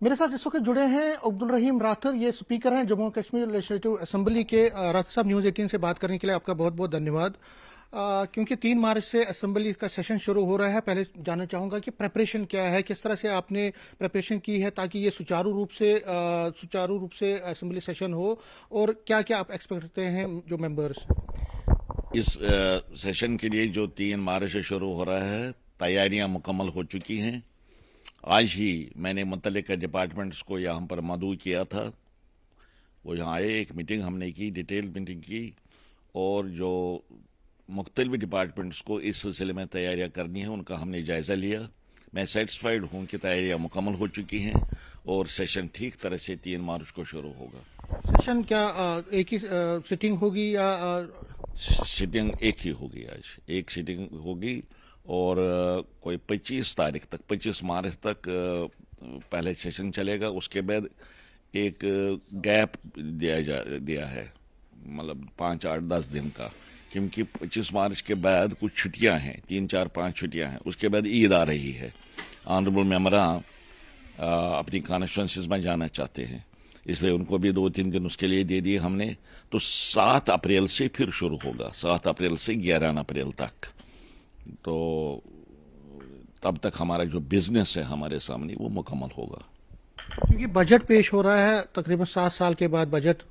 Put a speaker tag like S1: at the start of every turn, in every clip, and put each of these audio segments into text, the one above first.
S1: میرے ساتھ اس وقت جڑے ہیں عبدالرحیم راتھر، یہ اسپیکر ہیں جموں کشمیر لیجسلیٹو اسمبلی کے۔ راتھر صاحب، نیوز 18 سے بات کرنے کے لیے آپ کا بہت بہت دھنیہ واد۔ کیونکہ 3 مارچ سے اسمبلی کا سیشن شروع ہو رہا ہے، پہلے جاننا چاہوں گا کہ پریپریشن کیا ہے، کس طرح سے آپ نے پریپریشن کی ہے تاکہ یہ سچارو روپ سے اسمبلی سیشن ہو، اور کیا کیا آپ ایکسپیکٹ کرتے ہیں جو ممبرس؟
S2: اس سیشن کے لیے جو 3 مارچ سے شروع ہو رہا ہے، تیاریاں مکمل ہو چکی ہیں۔ آج ہی میں نے متعلقہ ڈپارٹمنٹس کو یہاں پر مدعو کیا تھا، وہ یہاں آئے، ایک میٹنگ ہم نے کی، ڈیٹیل میٹنگ کی، اور جو مختلف ڈپارٹمنٹس کو اس سلسلے میں تیاریاں کرنی ہیں ان کا ہم نے جائزہ لیا۔ میں سیٹسفائیڈ ہوں کہ تیاریاں مکمل ہو چکی ہیں اور سیشن ٹھیک طرح سے 3 مارچ کو شروع ہوگا۔
S1: سیشن کیا ایک ہی سٹنگ ہوگی یا
S2: سٹنگ ایک ہی ہوگی؟ آج ایک سٹنگ ہوگی، اور کوئی 25 مارچ تک پہلے سیشن چلے گا۔ اس کے بعد ایک گیپ دیا ہے، مطلب 5 8 10 دن کا، کیونکہ 25 مارچ کے بعد کچھ چھٹیاں ہیں، 3 4 5 چھٹیاں ہیں، اس کے بعد عید آ رہی ہے۔ آنریبل ممبران اپنی کانسٹیچوئنسیز میں جانا چاہتے ہیں، اس لیے ان کو بھی 2 3 دن اس کے لیے دے دیے ہم نے۔ تو 7 اپریل سے پھر شروع ہوگا، 7 اپریل سے 11 اپریل تک۔ تو تب تک ہمارا جو بزنس ہے ہمارے سامنے وہ مکمل ہوگا۔
S1: کیونکہ بجٹ پیش ہو رہا ہے، تقریباً 7 سال کے بعد بجٹ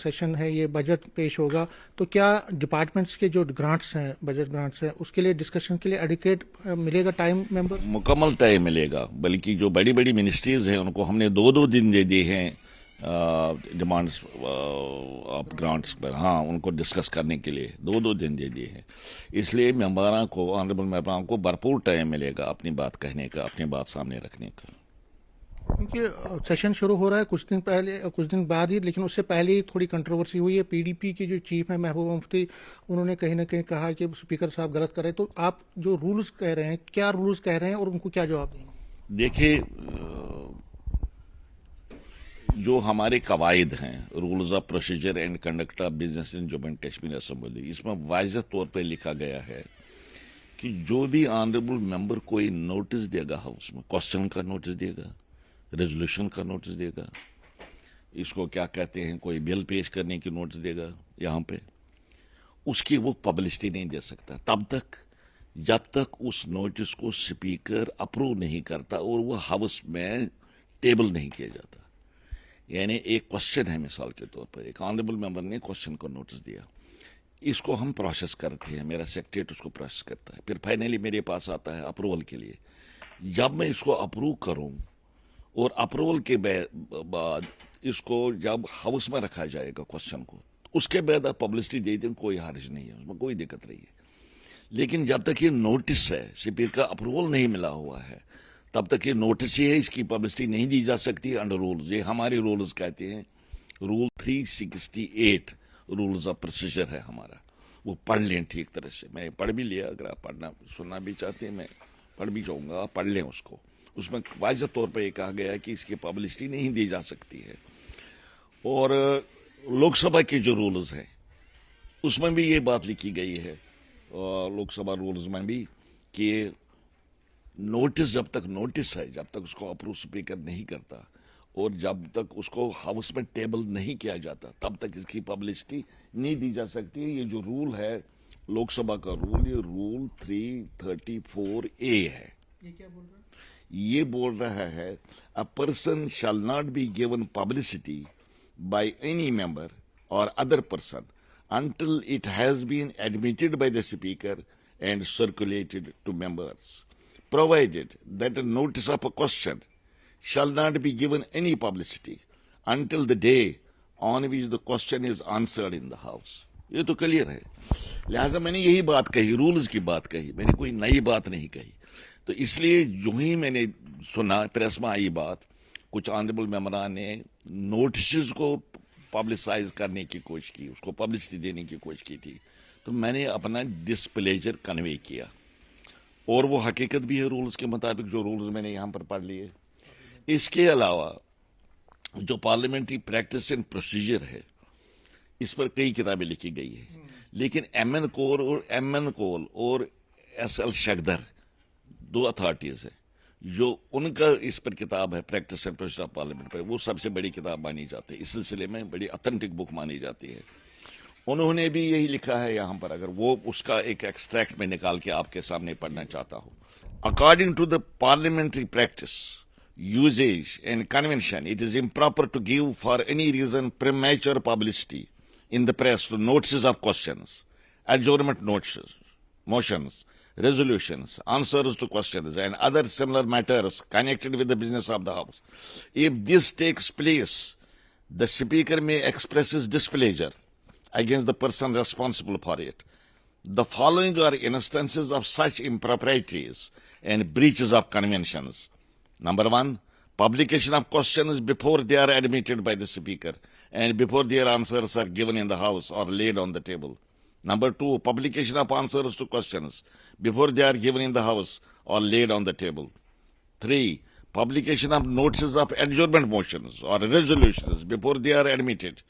S1: سیشن ہے، یہ بجٹ پیش ہوگا، تو کیا ڈپارٹمنٹس کے جو گرانٹس ہیں، بجٹ گرانٹس ہیں، اس کے لیے ڈسکشن کے لیے ایڈیکویٹ ملے گا ٹائم ممبر؟
S2: مکمل ٹائم ملے گا، بلکہ جو بڑی بڑی منسٹریز ہیں ان کو ہم نے 2 دن دے دیے ہیں ڈیمانڈس آف گرانٹس پر، ہاں، ان کو ڈسکس کرنے کے لیے 2 دن دے دیے ہیں۔ اس لیے ممبران کو، آنریبل ممبران کو بھرپور ٹائم ملے گا اپنی بات کہنے کا، اپنی بات سامنے رکھنے کا۔
S1: کیونکہ سیشن شروع ہو رہا ہے کچھ دن بعد ہی، لیکن اس سے پہلے ہی تھوڑی کنٹروورسی ہوئی ہے۔ پی ڈی پی کے جو چیف ہیں محبوبہ مفتی، انہوں نے کہیں نہ کہیں کہا کہ اسپیکر صاحب غلط کر رہے ہیں۔ تو آپ جو رولز کہہ رہے ہیں، کیا رولز کہہ رہے ہیں اور ان کو کیا جواب دیں گے؟
S2: دیکھیے، جو ہمارے قواعد ہیں، rules of procedure and conduct of business in Jammu and Kashmir assembly, اس میں واضح طور پہ لکھا گیا ہے کہ جو بھی آنریبل ممبر کوئی نوٹس دے گا ہاؤس میں، کوشچن کا نوٹس دے گا، ریزولوشن کا نوٹس دے گا، اس کو کیا کہتے ہیں، کوئی بل پیش کرنے کی نوٹس دے گا یہاں پہ، اس کی وہ پبلسٹی نہیں دے سکتا تب تک جب تک اس نوٹس کو اسپیکر اپروو نہیں کرتا اور وہ ہاؤس میں ٹیبل نہیں کیا جاتا۔ یعنی ایک کوشچن ہے، مثال کے طور پر ایک آنریبل ممبر نے کوشچن کو نوٹس دیا، اس کو ہم پروسیس کرتے ہیں، میرا سیکریٹریٹ اس کو پروسیس کرتا ہے، پھر فائنلی میرے پاس آتا ہے اپروول کے لیے۔ جب میں اس کو اپروو کروں اور اپروول کے بعد اس کو جب ہاؤس میں رکھا جائے گا کوشچن کو، اس کے بعد آپ پبلسٹی دے دیں، کوئی حرج نہیں ہے، اس میں کوئی دقت نہیں ہے۔ لیکن جب تک یہ نوٹس ہے، اسپیکر کا اپروول نہیں ملا ہوا ہے، تب تک یہ نوٹس ہی ہے، اس کی پبلسٹی نہیں دی جا سکتی انڈر رولز۔ یہ ہمارے رولز کہتے ہیں، رول 368 رولز آف پروسیجر ہے ہمارا، وہ پڑھ لیں ٹھیک طرح سے۔ میں پڑھ بھی لیا، اگر آپ پڑھنا سننا بھی چاہتے ہیں میں پڑھ بھی چاہوں گا، آپ پڑھ لیں اس کو۔ اس میں واضح طور پہ یہ کہا گیا ہے کہ اس کی پبلسٹی نہیں دی جا سکتی ہے۔ اور لوک سبھا کے جو رولز ہیں اس میں بھی یہ بات لکھی گئی ہے، لوک سبھا رولز میں بھی، کہ نوٹس جب تک نوٹس ہے، جب تک اس کو اپروو اسپیکر نہیں کرتا اور جب تک اس کو ہاؤس میں ٹیبل نہیں کیا جاتا، تب تک اس کی پبلسٹی نہیں دی جا سکتی۔ یہ جو رول ہے لوک سبھا کا رول، یہ رول 334A ہے۔
S1: یہ کیا بول رہا ہے؟
S2: یہ بول رہا ہے، a person shall not be given publicity by any member or other person until it has been admitted by the speaker and circulated to members, provided that a notice of a question shall not be given any publicity until the day on which the question is answered in the house۔ یہ تو clear ہے، لہٰذا میں نے یہی بات کہی، rules کی بات کہی، میں نے کوئی نئی بات نہیں کہی۔ تو اس لیے جو ہی میں نے سنا پریس میں آئی بات، کچھ آنریبل ممبران نے نوٹسز کو پبلسائز کرنے کی کوشش کی، اس کو پبلسٹی دینے کی کوشش کی تھی، تو میں نے اپنا ڈسپلیجر کنوے کیا، اور وہ حقیقت بھی ہے رولز کے مطابق، جو رولز میں نے یہاں پر پڑھ لیے۔ اس کے علاوہ جو پارلیمنٹری پریکٹس اینڈ پروسیجر ہے، اس پر کئی کتابیں لکھی گئی ہیں، لیکن ایم این کول اور ایس ایل شگدر 2 اتھارٹیز ہیں جو ان کا اس پر کتاب ہے practice and procedure of parliament پر، وہ سب سے بڑی کتاب مانی جاتی ہے، اس سلسلے میں بڑی اتھینٹک بک مانی جاتی ہے. انہوں نے بھی یہی لکھا ہے یہاں پر، اگر وہ اس کا ایک ایکسٹریکٹ میں نکال کے آپ کے سامنے پڑھنا چاہتا ہوں. According to the parliamentary practice usage and convention, it is improper to give for any reason premature publicity in the press to notices of questions, adjournment notices, motions, resolutions, answers to questions, and other similar matters connected with the business of the House. If this takes place, the Speaker may express his displeasure against the person responsible for it. The following are instances of such improprieties and breaches of conventions. Number one, publication of questions before they are admitted by the Speaker and before their answers are given in the House or laid on the table. Number two, publication of answers to questions before they are given in the House or laid on the table. Three, publication of notices of adjournment motions or resolutions before they are admitted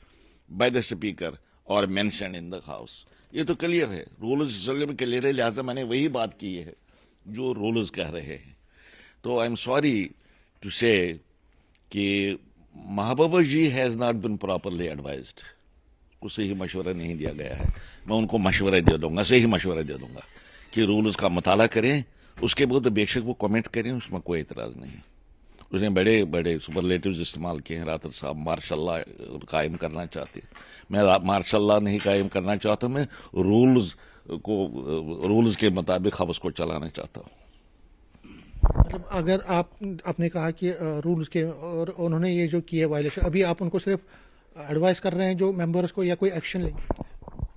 S2: by the Speaker or mentioned in the House. یہ تو clear ہے، rules میں clear ہے، لہٰذا میں نے وہی بات کی ہے جو رولز کہہ رہے ہیں. تو I am sorry to say کہ Mehbooba ji has not been properly advised, کو صحیح مشورہ نہیں دیا گیا ہے. میں ان کو مشورہ دے دوں گا، صحیح مشورہ دے دوں گا کہ رولز کا مطالعہ کریں، اس کے بعد بے شک وہ کمنٹ کریں، اس میں کوئی اعتراض نہیں. اس نے بڑے بڑے سپرلیٹیوز استعمال کیے ہیں. راتر صاحب مارشاء اللہ قائم کرنا چاہتے، میں مارشاء اللہ نہیں قائم کرنا چاہتا، میں رولز کے مطابق ہاؤس کو چلانا چاہتا ہوں.
S1: مطلب اگر آپ نے کہا کہ رولز کے اور انہوں نے یہ جو کیا وائلیشن، ابھی آپ ان کو صرف ایڈوائز کر رہے ہیں جو ممبرز کو، یا کوئی ایکشن لیں گے؟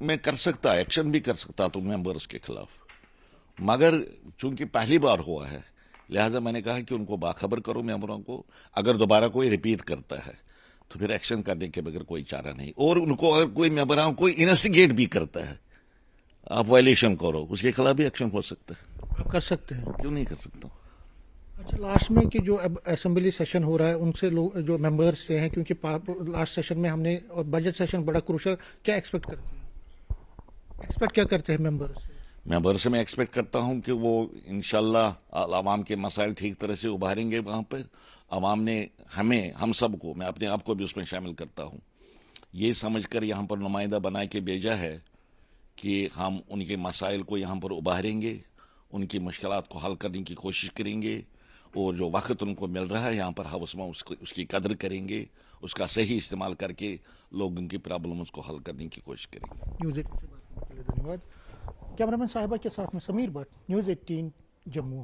S2: میں کر سکتا، ایکشن بھی کر سکتا تو ممبرز کے خلاف، مگر چونکہ پہلی بار ہوا ہے لہٰذا میں نے کہا کہ ان کو باخبر کرو ممبروں کو. اگر دوبارہ کوئی ریپیٹ کرتا ہے تو پھر ایکشن کرنے کے بغیر کوئی چارہ نہیں. اور ان کو اگر کوئی ممبروں کو انویسٹیگیٹ بھی کرتا ہے، آپ وائلیشن کرو، اس کے خلاف بھی ایکشن ہو سکتا ہے.
S1: آپ کر سکتے ہیں؟
S2: کیوں نہیں کر سکتا؟
S1: اچھا، لاسٹ میں کہ جو اب اسمبلی سیشن ہو رہا ہے ان سے لوگ جو ممبرس سے ہیں، کیونکہ لاسٹ سیشن میں ہم نے اور بجٹ سیشن بڑا کروشل، کیا ایکسپیکٹ کرتے ہیں؟ ایکسپیکٹ کیا کرتے ہیں ممبرس؟
S2: ممبر سے میں ایکسپیکٹ کرتا ہوں کہ وہ انشاءاللہ عوام کے مسائل ٹھیک طرح سے ابھاریں گے. وہاں پر عوام نے ہم سب کو، میں اپنے آپ کو بھی اس میں شامل کرتا ہوں، یہ سمجھ کر یہاں پر نمائندہ بنا کے بھیجا ہے کہ ہم ان کے مسائل کو یہاں پر ابھاریں گے، ان کی مشکلات کو حل کرنے کی کوشش کریں گے، اور جو وقت ان کو مل رہا ہے یہاں پر ہاؤس میں اس کی قدر کریں گے، اس کا صحیح استعمال کر کے لوگوں کی پرابلمز کو حل کرنے کی کوشش کریں گے.
S1: نیوز 18 سے بات کرنے کے لیے دھنیہ واد. کیمرہ مین صاحبہ کے ساتھ میں سمیر بٹ، نیوز 18 جموں.